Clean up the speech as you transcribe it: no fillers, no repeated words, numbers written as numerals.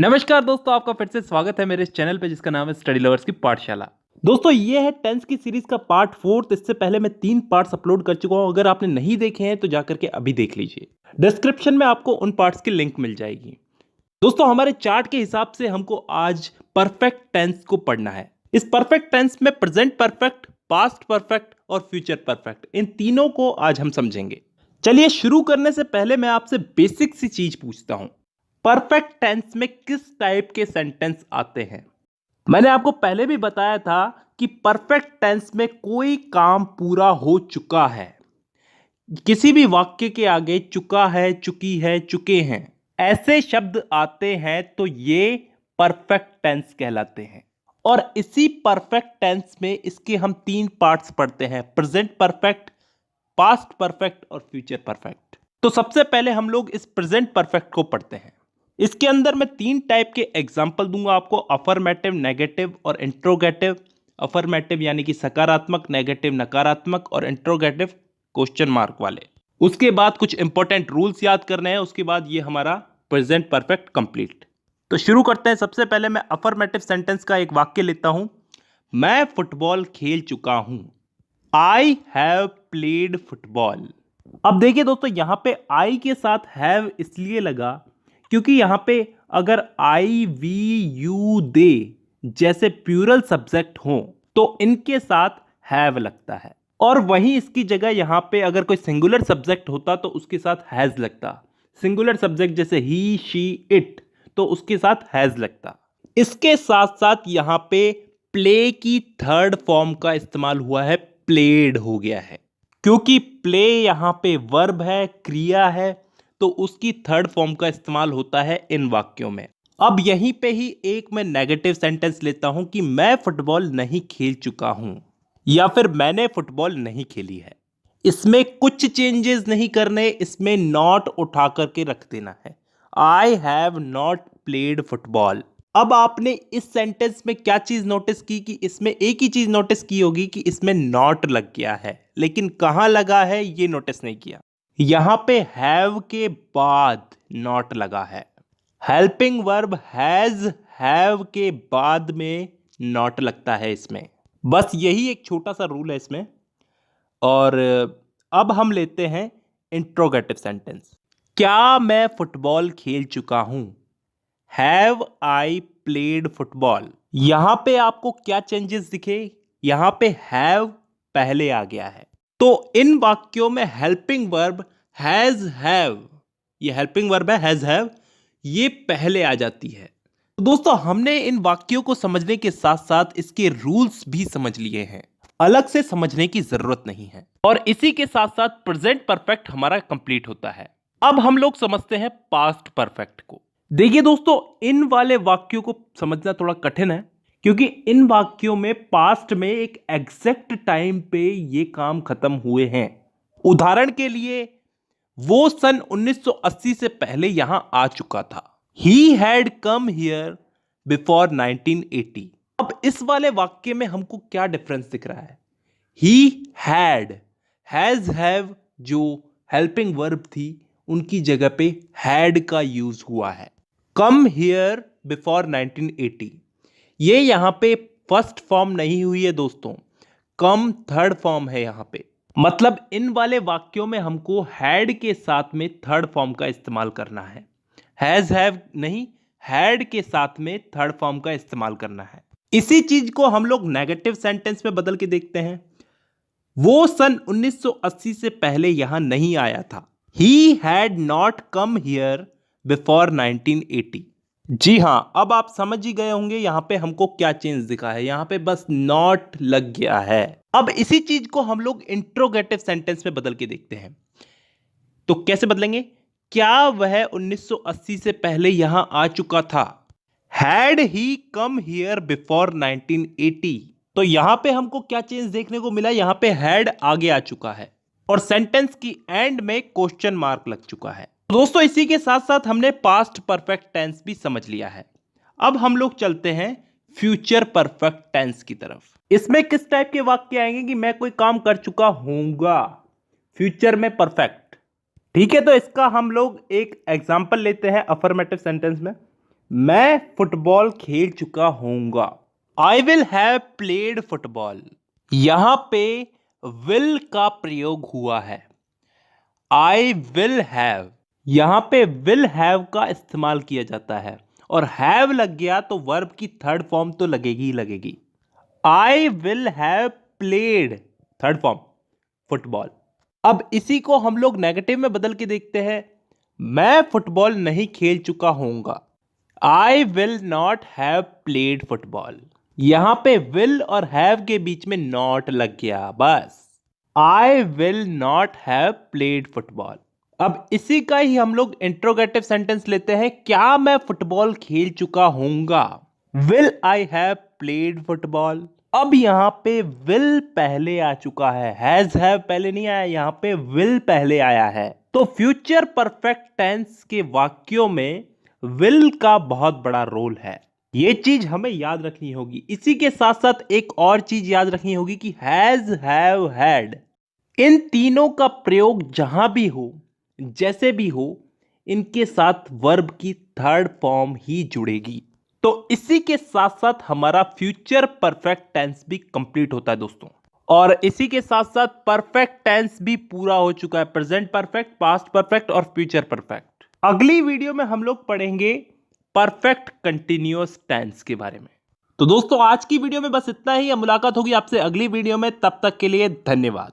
नमस्कार दोस्तों, आपका फिर से स्वागत है मेरे इस चैनल पे जिसका नाम है स्टडी लवर्स की पाठशाला। दोस्तों ये है टेंस की सीरीज का पार्ट 4। इससे पहले मैं 3 पार्ट्स अपलोड कर चुका हूं। अगर आपने नहीं देखे हैं तो जाकर के अभी देख लीजिए। डिस्क्रिप्शन में आपको उन पार्ट्स की लिंक मिल जाएगी। दोस्तों हमारे चार्ट के हिसाब से हमको आज परफेक्ट टेंस को पढ़ना है। इस परफेक्ट टेंस में प्रेजेंट परफेक्ट, पास्ट परफेक्ट और फ्यूचर परफेक्ट, इन तीनों को आज हम समझेंगे। चलिए शुरू करने से पहले मैं आपसे बेसिक सी चीज पूछता हूं। परफेक्ट टेंस में किस टाइप के सेंटेंस आते हैं? मैंने आपको पहले भी बताया था कि परफेक्ट टेंस में कोई काम पूरा हो चुका है। किसी भी वाक्य के आगे चुका है, चुकी है, चुके हैं ऐसे शब्द आते हैं तो ये परफेक्ट टेंस कहलाते हैं। और इसी परफेक्ट टेंस में इसके हम 3 पार्ट्स पढ़ते हैं: प्रेजेंट परफेक्ट, पास्ट परफेक्ट और फ्यूचर परफेक्ट। तो सबसे पहले हम लोग इस प्रेजेंट परफेक्ट को पढ़ते हैं। इसके अंदर मैं 3 टाइप के एग्जाम्पल दूंगा आपको: अफर्मेटिव, नेगेटिव और इंट्रोगेटिव। अफर्मेटिव यानी कि सकारात्मक, नेगेटिव नकारात्मक और इंट्रोगेटिव क्वेश्चन मार्क वाले। उसके बाद कुछ इंपॉर्टेंट रूल्स याद करने हैं। उसके बाद ये हमारा प्रेजेंट परफेक्ट कंप्लीट। तो शुरू करते हैं। सबसे पहले मैं अफर्मेटिव सेंटेंस का एक वाक्य लेता हूं। मैं फुटबॉल खेल चुका हूं। I have played football. अब देखिए दोस्तों, यहां पे आई के साथ हैव इसलिए लगा क्योंकि यहां पे अगर आई, वी, यू, दे जैसे प्लूरल सब्जेक्ट हो तो इनके साथ हैव लगता है। और वहीं इसकी जगह यहां पे अगर कोई सिंगुलर सब्जेक्ट होता तो उसके साथ हैज लगता। सिंगुलर सब्जेक्ट जैसे ही, शी, इट, तो उसके साथ हैज लगता। इसके साथ साथ यहां पे प्ले की थर्ड फॉर्म का इस्तेमाल हुआ है, प्लेड हो गया है। क्योंकि प्ले यहां पे वर्ब है, क्रिया है, तो उसकी थर्ड फॉर्म का इस्तेमाल होता है इन वाक्यों में। अब यहीं पे ही एक मैं नेगेटिव सेंटेंस लेता हूं कि मैं फुटबॉल नहीं खेल चुका हूं या फिर मैंने फुटबॉल नहीं खेली है। इसमें कुछ चेंजेस नहीं करने, इसमें नॉट उठा करके रख देना है। I have not played football. अब आपने इस सेंटेंस में क्या चीज नोटिस की कि इसमें एक ही चीज नोटिस की होगी कि इसमें नॉट लग गया है, लेकिन कहां लगा है ये नोटिस नहीं किया। यहां पे हैव के बाद नॉट लगा है। हेल्पिंग वर्ब हैज, हैव के बाद में नॉट लगता है इसमें। बस यही एक छोटा सा रूल है इसमें। और अब हम लेते हैं इंट्रोगेटिव सेंटेंस। क्या मैं फुटबॉल खेल चुका हूं? Have I played football. यहां पे आपको क्या चेंजेस दिखे? यहां पे हैव पहले आ गया है। तो इन वाक्यों में हेल्पिंग वर्ब हैज हैव, ये हेल्पिंग वर्ब है हैज हैव, ये पहले आ जाती है। तो दोस्तों हमने इन वाक्यों को समझने के साथ साथ इसके रूल्स भी समझ लिए हैं। अलग से समझने की जरूरत नहीं है। और इसी के साथ साथ प्रेजेंट परफेक्ट हमारा कंप्लीट होता है। अब हम लोग समझते हैं पास्ट परफेक्ट को। देखिए दोस्तों, इन वाले वाक्यों को समझना थोड़ा कठिन है क्योंकि इन वाक्यों में पास्ट में एक एग्जैक्ट टाइम पे ये काम खत्म हुए हैं। उदाहरण के लिए वो सन 1980 से पहले यहां आ चुका था। He had come here before 1980। अब इस वाले वाक्य में हमको क्या डिफरेंस दिख रहा है? ही हैड, हैज हैव जो हेल्पिंग वर्ब थी उनकी जगह पे हैड का यूज हुआ है। कम हियर बिफोर 1980, ये यहां पे फर्स्ट फॉर्म नहीं हुई है दोस्तों, कम थर्ड फॉर्म है यहां पे। मतलब इन वाले वाक्यों में हमको हैड के साथ में थर्ड फॉर्म का इस्तेमाल करना है। हैज हैव नहीं, हैड के साथ में थर्ड फॉर्म का इस्तेमाल करना है। इसी चीज को हम लोग नेगेटिव सेंटेंस में बदल के देखते हैं। वो सन 1980 से पहले यहां नहीं आया था। He had not come here before 1980। जी हां, अब आप समझ ही गए होंगे यहां पे हमको क्या चेंज दिखा है। यहां पे बस नॉट लग गया है। अब इसी चीज को हम लोग इंट्रोगेटिव सेंटेंस में बदल के देखते हैं। तो कैसे बदलेंगे? क्या वह 1980 से पहले यहां आ चुका था? Had he come here before 1980। तो यहां पे हमको क्या चेंज देखने को मिला? यहां पे हैड आगे आ चुका है और सेंटेंस की एंड में क्वेश्चन मार्क लग चुका है। दोस्तों इसी के साथ साथ हमने पास्ट परफेक्ट टेंस भी समझ लिया है। अब हम लोग चलते हैं फ्यूचर परफेक्ट टेंस की तरफ। इसमें किस टाइप के वाक्य आएंगे कि मैं कोई काम कर चुका हूंगा, फ्यूचर में परफेक्ट। ठीक है, तो इसका हम लोग एक एग्जांपल लेते हैं अफर्मेटिव सेंटेंस में। मैं फुटबॉल खेल चुका होऊंगा। I will have played football. यहां पे विल का प्रयोग हुआ है। आई विल हैव, यहां पे विल हैव का इस्तेमाल किया जाता है और हैव लग गया तो वर्ब की थर्ड फॉर्म तो लगेगी ही लगेगी। I will have played, third form, football. अब इसी को हम लोग नेगेटिव में बदल के देखते हैं। मैं फुटबॉल नहीं खेल चुका होऊंगा। I will not have played football. यहां पे विल और हैव के बीच में नॉट लग गया, बस। I will not have played football. अब इसी का ही हम लोग इंट्रोगेटिव सेंटेंस लेते हैं। क्या मैं फुटबॉल खेल चुका होऊंगा? Will I have played football. अब यहां पे विल पहले आ चुका है, हैज हैव पहले नहीं आया, यहां पे विल पहले आया है। तो फ्यूचर परफेक्ट टेंस के वाक्यों में विल का बहुत बड़ा रोल है। ये चीज हमें याद रखनी होगी। इसी के साथ साथ एक और चीज याद रखनी होगी कि हैज, हैव, हैड, इन तीनों का प्रयोग जहां भी हो, जैसे भी हो, इनके साथ वर्ब की थर्ड फॉर्म ही जुड़ेगी। तो इसी के साथ साथ हमारा फ्यूचर परफेक्ट टेंस भी कंप्लीट होता है दोस्तों। और इसी के साथ साथ परफेक्ट टेंस भी पूरा हो चुका है। प्रेजेंट परफेक्ट, पास्ट परफेक्ट और फ्यूचर परफेक्ट। अगली वीडियो में हम लोग पढ़ेंगे परफेक्ट कंटिन्यूअस टेंस के बारे में। तो दोस्तों आज की वीडियो में बस इतना ही। मुलाकात होगी आपसे अगली वीडियो में, तब तक के लिए धन्यवाद।